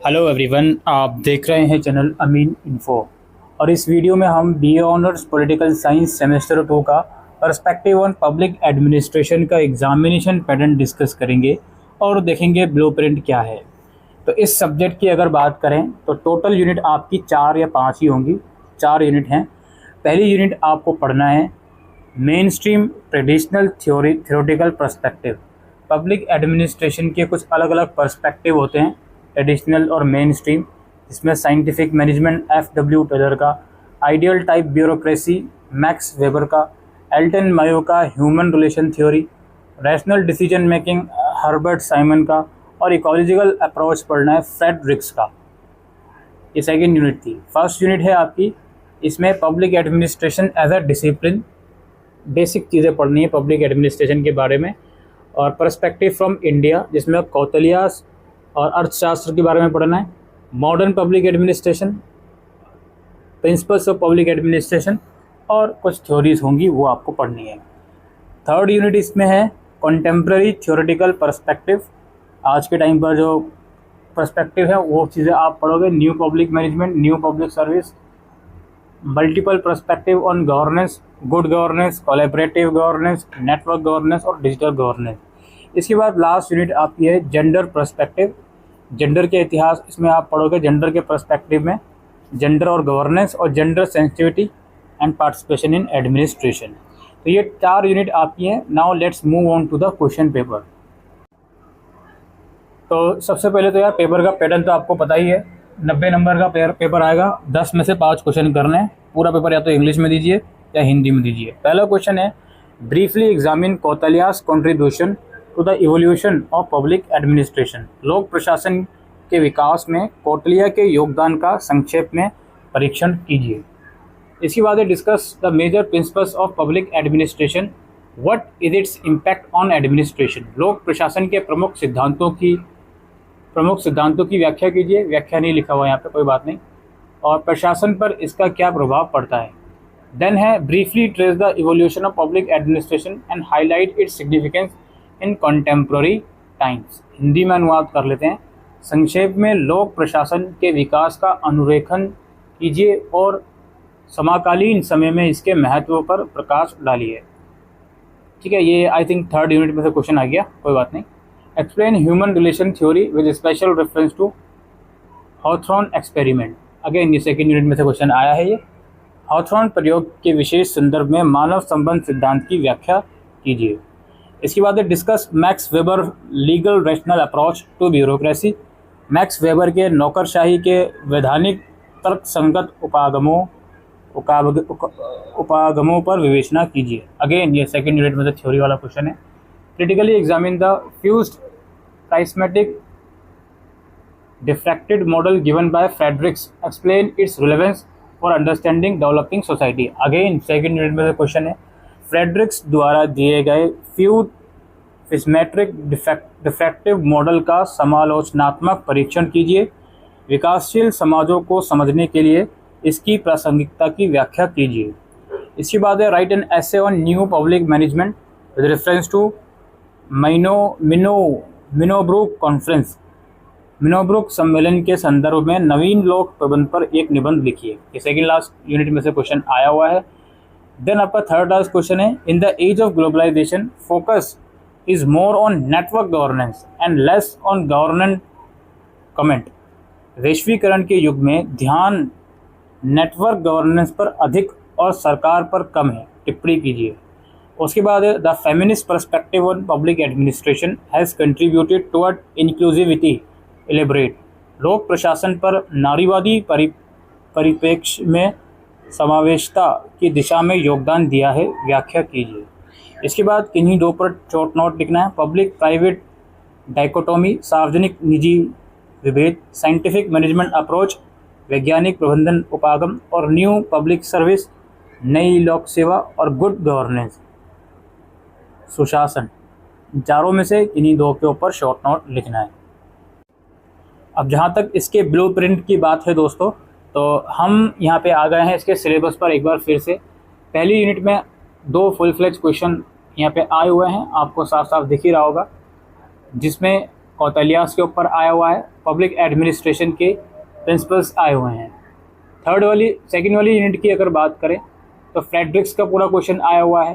Hello everyone, आप देख रहे हैं चैनल अमीन इन्फो। और इस वीडियो में हम BA honours political science semester 2 का पर्सपेक्टिव ऑन पब्लिक एडमिनिस्ट्रेशन का एग्जामिनेशन पैटर्न डिस्कस करेंगे और देखेंगे ब्लूप्रिंट क्या है। तो इस सब्जेक्ट की अगर बात करें तो टोटल यूनिट आपकी 4 या 5 ही होंगी। 4 यूनिट हैं। पहली यूनिट आपको पढ़ना है main stream traditional theoretical perspective. Public administration के कुछ अलग अलग पर्सपेक्टिव होते हैं, ट्रेडिशनल और मेन स्ट्रीम, जिसमें साइंटिफिक मैनेजमेंट एफ.डब्ल्यू. टेलर का, ideal type bureaucracy Max Weber का, एल्टन मायो का human relation theory, rational decision making Herbert Simon का, और इकोलॉजिकल अप्रोच पढ़ना है फ्रेडरिक्स का। ये सेकेंड यूनिट थी। फर्स्ट यूनिट है आपकी, इसमें public administration as a discipline, basic चीज़ें पढ़नी है पब्लिक एडमिनिस्ट्रेशन के बारे में, और पर्सपेक्टिव फ्रॉम इंडिया, जिसमें कौतलियास और अर्थशास्त्र के बारे में पढ़ना है, modern public administration, principles of public administration, और कुछ थ्योरीज होंगी वो आपको पढ़नी है। थर्ड यूनिट इसमें है कॉन्टेम्प्ररी थ्योरेटिकल पर्सपेक्टिव। आज के टाइम पर जो पर्सपेक्टिव है वो चीज़ें आप पढ़ोगे, new public management, new public service, multiple perspective on governance, good governance, collaborative governance, network governance और डिजिटल गवर्नेंस। इसके बाद लास्ट यूनिट आपकी है जेंडर पर्सपेक्टिव। जेंडर के इतिहास इसमें आप पढ़ोगे, जेंडर के पर्सपेक्टिव में जेंडर और गवर्नेंस और gender sensitivity and participation in administration. तो ये 4 यूनिट आपकी हैं। Now let's move on to the question paper. तो सबसे पहले तो यार पेपर का पैटर्न तो आपको पता ही है। 90 नंबर का पेपर आएगा, 10 में से 5 क्वेश्चन करने हैं। पूरा पेपर या तो इंग्लिश में दीजिए या हिंदी में दीजिए। पहला क्वेश्चन है, briefly examine Kautilya's contribution to the evolution of public administration. लोक प्रशासन के विकास में कौटिल्य के योगदान का संक्षेप में परीक्षण कीजिए। इसके बाद है, discuss the major principles of public administration, what is its impact on administration. लोक प्रशासन के प्रमुख सिद्धांतों की व्याख्या कीजिए। व्याख्या नहीं लिखा हुआ यहाँ पे, कोई बात नहीं। और प्रशासन पर इसका क्या प्रभाव पड़ता है। देन है, briefly trace the evolution of public administration and highlight its significance in contemporary times. Hindi में अनुवाद कर लेते हैं। संक्षेप में लोक प्रशासन के विकास का अनुरेखन कीजिए और समकालीन समय में इसके महत्व पर प्रकाश डालिए। ठीक है, ये आई थिंक थर्ड यूनिट में से क्वेश्चन आ गया, कोई बात नहीं। Explain human relation theory with special reference to Hawthorne experiment. Again ये सेकेंड यूनिट में से क्वेश्चन आया है। ये हॉथॉर्न प्रयोग के विशेष संदर्भ में मानव संबंध सिद्धांत की व्याख्या कीजिए। इसके बाद है, discuss Max Weber legal rational approach to bureaucracy. Max Weber के नौकरशाही के वैधानिक तर्कसंगत उपागमों पर विवेचना कीजिए। अगेन ये सेकेंड यूनिट में से थ्योरी वाला क्वेश्चन है। Critically examine the fused prismatic diffracted model given by Fred Riggs, explain its relevance for understanding developing society. Again second unit में से क्वेश्चन है, फ्रेडरिक्स द्वारा दिए गए फ्यूज प्रिस्मेट्रिक डिफ्रैक्टिव मॉडल का समालोचनात्मक परीक्षण कीजिए। विकासशील समाजों को समझने के लिए इसकी प्रासंगिकता की व्याख्या कीजिए। इसके बाद है, write an essay on new public management with reference to Minnowbrook conference. Minnowbrook सम्मेलन के संदर्भ में नवीन लोक प्रबंध पर एक निबंध लिखिए। ये सेकेंड लास्ट यूनिट में से क्वेश्चन आया हुआ है। देन आपका थर्ड लास्ट क्वेश्चन है, in the age of globalisation focus is more on network governance and less on governance comment. वैश्वीकरण के युग में ध्यान नेटवर्क गवर्नेंस पर अधिक और सरकार पर कम है। टिप्पणी कीजिए। उसके बाद the feminist perspective on public administration has contributed toward inclusivity, elaborate. लोक प्रशासन पर नारीवादी परिप्रेक्ष्य में समावेशता की दिशा में योगदान दिया है। व्याख्या कीजिए। इसके बाद किन्हीं 2 पर शॉर्ट नोट लिखना है। पब्लिक प्राइवेट डाइकोटोमी, सार्वजनिक निजी विभेद, साइंटिफिक मैनेजमेंट अप्रोच, वैज्ञानिक प्रबंधन उपागम, और न्यू पब्लिक सर्विस, नई लोक सेवा, और गुड गवर्नेंस, सुशासन। चारों में से किन्हीं 2 के ऊपर शॉर्ट नोट लिखना है। अब जहाँ तक इसके ब्लूप्रिंट की बात है दोस्तों, तो हम यहाँ पे आ गए हैं इसके सिलेबस पर एक बार फिर से। पहली यूनिट में 2 फुल फ्लेज क्वेश्चन यहाँ पे आए हुए हैं, आपको साफ साफ दिख ही रहा होगा, जिसमें कौटिल्यास के ऊपर आया हुआ है, पब्लिक एडमिनिस्ट्रेशन के प्रिंसिपल्स आए हुए हैं। सेकंड वाली यूनिट की अगर बात करें तो फ्रेडरिक्स का पूरा क्वेश्चन आया हुआ है,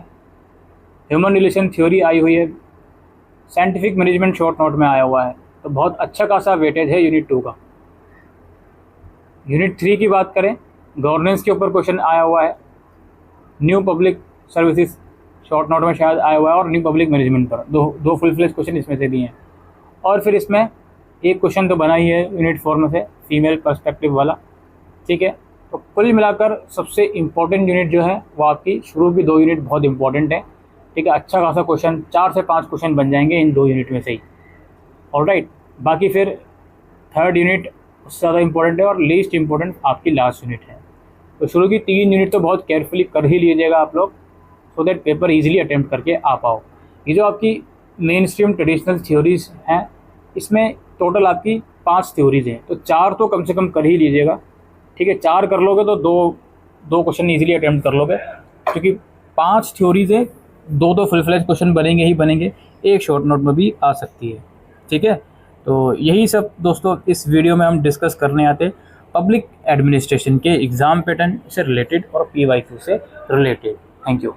ह्यूमन रिलेशन थ्योरी आई हुई है, साइंटिफिक मैनेजमेंट शॉर्ट नोट में आया हुआ है। तो बहुत अच्छा खासा वेटेज है यूनिट 2 का। यूनिट 3 की बात करें, गवर्नेंस के ऊपर क्वेश्चन आया हुआ है, new public services short note में शायद आया हुआ है, और न्यू पब्लिक मैनेजमेंट पर दो फुल फ्लेज क्वेश्चन इसमें से दिए हैं। और फिर इसमें एक क्वेश्चन तो बना ही है यूनिट 4 में से, फीमेल पर्सपेक्टिव वाला। ठीक है, तो कुल मिलाकर सबसे इम्पोर्टेंट यूनिट जो है वो आपकी शुरू की 2 यूनिट बहुत इंपॉर्टेंट है। ठीक है, अच्छा खासा क्वेश्चन 4 से 5 क्वेश्चन बन जाएंगे इन 2 यूनिट में से ही। ऑलराइट, बाकी फिर थर्ड यूनिट उससे ज़्यादा इंपॉर्टेंट है और लीस्ट इंपॉर्टेंट आपकी लास्ट यूनिट है। तो शुरू की 3 यूनिट तो बहुत केयरफुली कर ही लीजिएगा आप लोग, so that paper easily attempt करके आ पाओ। ये जो आपकी मेन स्ट्रीम ट्रेडिशनल थ्योरीज हैं, इसमें टोटल आपकी 5 थ्योरीज हैं, तो 4 तो कम से कम कर ही लीजिएगा। ठीक है, 4 कर लोगे तो दो क्वेश्चन इजीली अटेम्प्ट कर लोगे, क्योंकि 5 थ्योरीज है, 2 फुल फ्लेज क्वेश्चन बनेंगे ही बनेंगे, एक शॉर्ट नोट में भी आ सकती है। ठीक है, तो यही सब दोस्तों इस वीडियो में हम डिस्कस करने आते पब्लिक एडमिनिस्ट्रेशन के एग्ज़ाम पैटर्न से रिलेटेड और PYQ से रिलेटेड। Thank you.